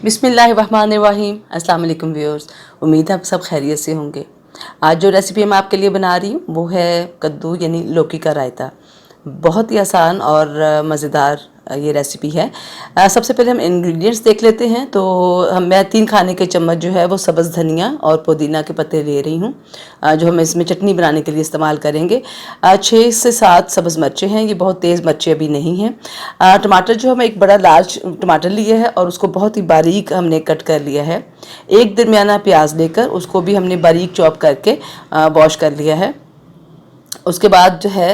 बिस्मिल्लाहिर्रहमानिर्रहीम। अस्सलाम वालेकुम व्यूअर्स, उम्मीद है आप सब खैरियत से होंगे। आज जो रेसिपी मैं आपके लिए बना रही हूँ वो है कद्दू यानी लौकी का रायता। बहुत ही आसान और मज़ेदार ये रेसिपी है। सबसे पहले हम इंग्रेडिएंट्स देख लेते हैं। तो मैं 3 खाने के चम्मच जो है वो सब्ज़ धनिया और पुदीना के पत्ते ले रही हूँ, जो हम इसमें चटनी बनाने के लिए इस्तेमाल करेंगे। 6 से 7 सब्ज़ मिर्चें हैं, ये बहुत तेज़ मिर्चें अभी नहीं हैं। टमाटर जो हम एक बड़ा लार्ज टमाटर लिए है और उसको बहुत ही बारीक हमने कट कर लिया है। एक दरमियाना प्याज लेकर उसको भी हमने बारीक चॉप करके वॉश कर लिया है। उसके बाद जो है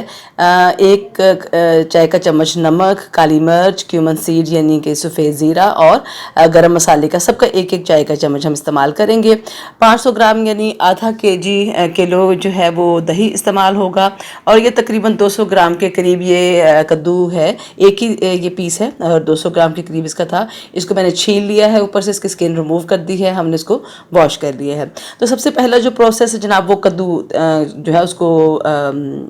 एक चाय का चम्मच नमक, काली मिर्च, क्यूमन सीड यानी कि सफ़ेद ज़ीरा और गरम मसाले का सबका एक एक चाय का चम्मच हम इस्तेमाल करेंगे। 500 ग्राम यानी आधा किलो जो है वो दही इस्तेमाल होगा और ये तकरीबन 200 ग्राम के करीब ये कद्दू है। एक ही ये पीस है और 200 ग्राम के करीब इसका था। इसको मैंने छील लिया है, ऊपर से इसकी स्किन रिमूव कर दी है, हमने इसको वॉश कर लिया है। तो सबसे पहला जो प्रोसेस है जनाब वो कद्दू जो है उसको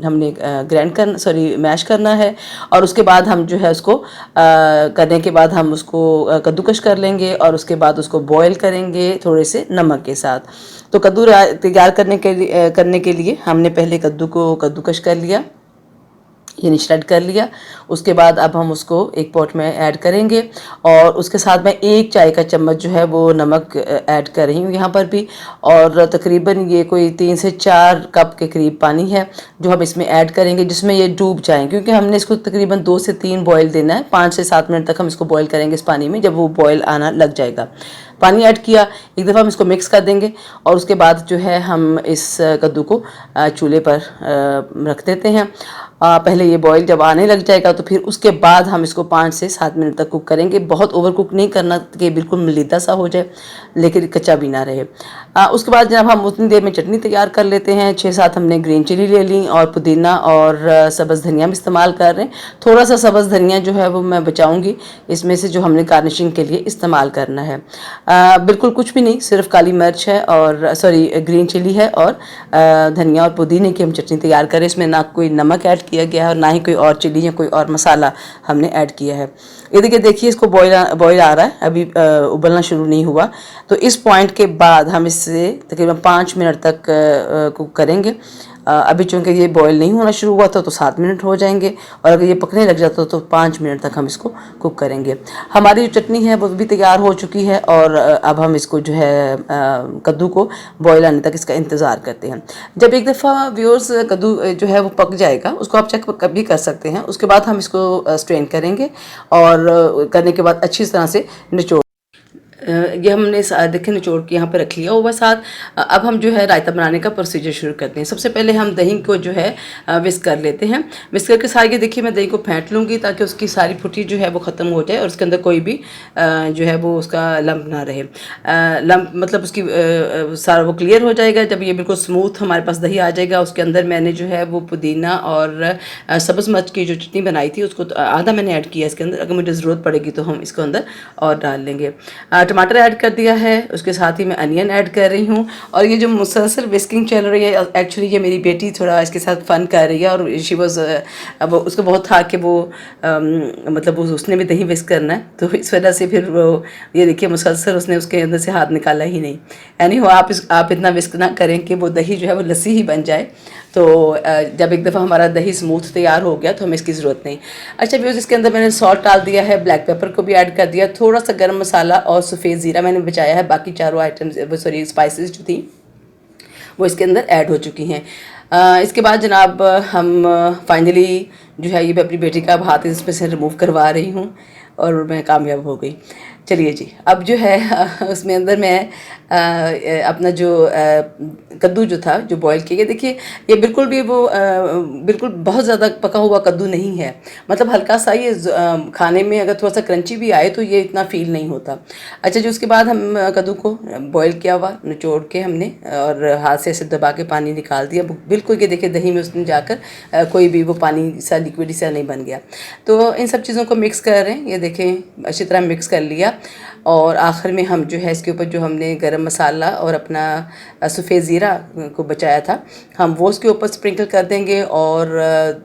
हमने मैश करना है और उसके बाद हम जो है उसको करने के बाद हम उसको कद्दूकश कर लेंगे और उसके बाद उसको बॉईल करेंगे थोड़े से नमक के साथ। तो कद्दू तैयार करने के लिए हमने पहले कद्दू को कद्दूकश कर लिया यानी श्रेड कर लिया। उसके बाद अब हम उसको एक पॉट में ऐड करेंगे और उसके साथ मैं 1 चाय का चम्मच जो है वो नमक ऐड कर रही हूँ यहाँ पर भी। और तकरीबन ये कोई 3 से 4 कप के करीब पानी है जो हम इसमें ऐड करेंगे, जिसमें ये डूब जाएँ, क्योंकि हमने इसको तकरीबन 2 से 3 बॉयल देना है। 5 से 7 मिनट तक हम इसको बॉयल करेंगे इस पानी में। जब वो बॉयल आना लग जाएगा, पानी ऐड किया, एक दफ़ा हम इसको मिक्स कर देंगे और उसके बाद जो है हम इस कद्दू को चूल्हे पर रख देते हैं। पहले ये बॉईल जब आने लग जाएगा तो फिर उसके बाद हम इसको 5 से 7 मिनट तक कुक करेंगे। बहुत ओवर कुक नहीं करना कि बिल्कुल मलीदा सा हो जाए, लेकिन कच्चा भी ना रहे। उसके बाद जब हम उतनी देर में चटनी तैयार कर लेते हैं। 6-7 हमने ग्रीन चिली ले ली और पुदीना और सब्ज़ धनिया भी इस्तेमाल कर रहे हैं। थोड़ा सा सब्ज़ धनिया जो है वो मैं बचाऊँगी इसमें से, जो हमने गार्निशिंग के लिए इस्तेमाल करना है। बिल्कुल कुछ भी नहीं, सिर्फ काली मिर्च है और ग्रीन चिली है और धनिया और पुदीने की हम चटनी तैयार करें। इसमें ना कोई नमक ऐड किया गया है और ना ही कोई और चिली या कोई और मसाला हमने ऐड किया है। ये देखिए इसको बॉईल आ रहा है, अभी उबलना शुरू नहीं हुआ। तो इस पॉइंट के बाद हम इससे तकरीबन 5 मिनट तक कुक करेंगे। अभी चूँकि ये बॉईल नहीं होना शुरू हुआ था तो 7 मिनट हो जाएंगे और अगर ये पकने लग जाता तो 5 मिनट तक हम इसको कुक करेंगे। हमारी जो चटनी है वो भी तैयार हो चुकी है और अब हम इसको जो है कद्दू को बॉईल आने तक इसका इंतज़ार करते हैं। जब एक दफ़ा व्यूअर्स कद्दू जो है वो पक जाएगा, उसको आप चेक भी कर सकते हैं। उसके बाद हम इसको स्ट्रेन करेंगे और करने के बाद अच्छी तरह से निचोड़ ये हमने देखिए निचोड़ के यहाँ पे रख लिया हुआ साथ। अब हम जो है रायता बनाने का प्रोसीजर शुरू करते हैं। सबसे पहले हम दही को जो है विस्क कर लेते हैं। विस्क करके सारी ये देखिए मैं दही को फेंट लूँगी ताकि उसकी सारी फुटी जो है वो ख़त्म हो जाए और उसके अंदर कोई भी जो है वो उसका लम्प ना रहे। लम्प मतलब उसकी सारा वो क्लियर हो जाएगा जब ये बिल्कुल स्मूथ हमारे पास दही आ जाएगा। उसके अंदर मैंने जो है वो पुदीना और सब्ज़ मिर्च की जो चटनी बनाई थी उसको आधा मैंने ऐड किया इसके अंदर। अगर मुझे ज़रूरत पड़ेगी तो हम इसको अंदर और डाल लेंगे। टमाटर ऐड कर दिया है, उसके साथ ही मैं अनियन ऐड कर रही हूँ और ये जो मुसलसल विस्किंग चल रही है, एक्चुअली ये मेरी बेटी थोड़ा इसके साथ फ़न कर रही है और शी वॉज अब उसको बहुत था कि वो मतलब उसने भी दही विस्क करना है, तो इस वजह से फिर वो ये देखिए मुसलसल उसने उसके अंदर से हाथ निकाला ही नहीं। यानी वो आप इतना विस्क ना करें कि वो दही जो है वो लस्सी ही बन जाए। तो जब एक दफ़ा हमारा दही स्मूथ तैयार हो गया तो हमें इसकी ज़रूरत नहीं। अच्छा व्यूअर्स, इसके अंदर मैंने सॉल्ट डाल दिया है, ब्लैक पेपर को भी ऐड कर दिया, थोड़ा सा गरम मसाला और सफ़ेद ज़ीरा मैंने बचाया है। बाकी चारों आइटम्स स्पाइसेस जो थी वो इसके अंदर ऐड हो चुकी हैं। इसके बाद जनाब हम फाइनली जो है ये मैं अपनी बेटी का हाथ इसमें से रिमूव करवा रही हूँ और मैं कामयाब हो गई। चलिए जी, अब जो है उसमें अंदर मैं अपना जो कद्दू जो था जो बॉईल किया, देखिए ये बिल्कुल भी वो बिल्कुल बहुत ज़्यादा पका हुआ कद्दू नहीं है। मतलब हल्का सा ये खाने में अगर थोड़ा सा क्रंची भी आए तो ये इतना फील नहीं होता। अच्छा जी, उसके बाद हम कद्दू को बॉईल किया हुआ निचोड़ के हमने और हाथ से ऐसे दबा के पानी निकाल दिया। बिल्कुल ये देखिए दही में उसमें जाकर कोई भी वो पानी सा लिक्विड सा नहीं बन गया। तो इन सब चीज़ों को मिक्स कर रहे हैं, ये देखें अच्छी तरह मिक्स कर लिया और आखिर में हम जो है इसके ऊपर जो हमने गरम मसाला और अपना सफ़ेद ज़ीरा को बचाया था हम वो उसके ऊपर स्प्रिंकल कर देंगे, और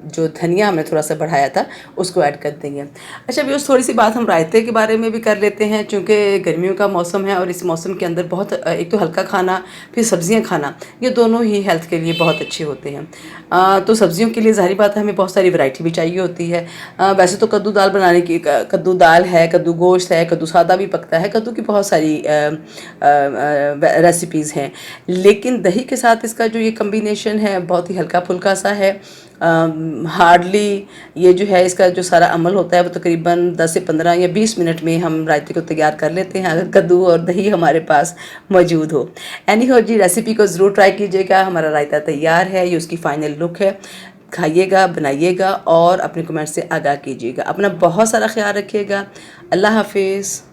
जो धनिया हमने थोड़ा सा बढ़ाया था उसको ऐड कर देंगे। अच्छा व्यूअर्स, थोड़ी सी बात हम रायते के बारे में भी कर लेते हैं, चूँकि गर्मियों का मौसम है और इस मौसम के अंदर बहुत एक तो हल्का खाना फिर सब्ज़ियाँ खाना, ये दोनों ही हेल्थ के लिए बहुत अच्छे होते हैं। तो सब्ज़ियों के लिए ज़ाहिर बात है हमें बहुत सारी वैरायटी भी चाहिए होती है। वैसे तो कद्दू दाल बनाने की कद्दू दाल है, कद्दू गोश्त है, कद्दू सादा भी पकता है, कद्दू की बहुत सारी रेसिपीज़ हैं। लेकिन दही के साथ इसका जो ये कम्बिनेशन है बहुत ही हल्का फुल्का सा है। हार्डली ये जो है इसका जो सारा अमल होता है वो तकरीबन 10 से 15 या 20 मिनट में हम रायते को तैयार कर लेते हैं, अगर कद्दू और दही हमारे पास मौजूद हो। एनी हो जी, रेसिपी को ज़रूर ट्राई कीजिएगा। हमारा रायता तैयार है, ये उसकी फ़ाइनल लुक है। खाइएगा, बनाइएगा और अपने कमेंट से आगाह कीजिएगा। अपना बहुत सारा ख्याल रखिएगा। अल्लाह हाफिज़।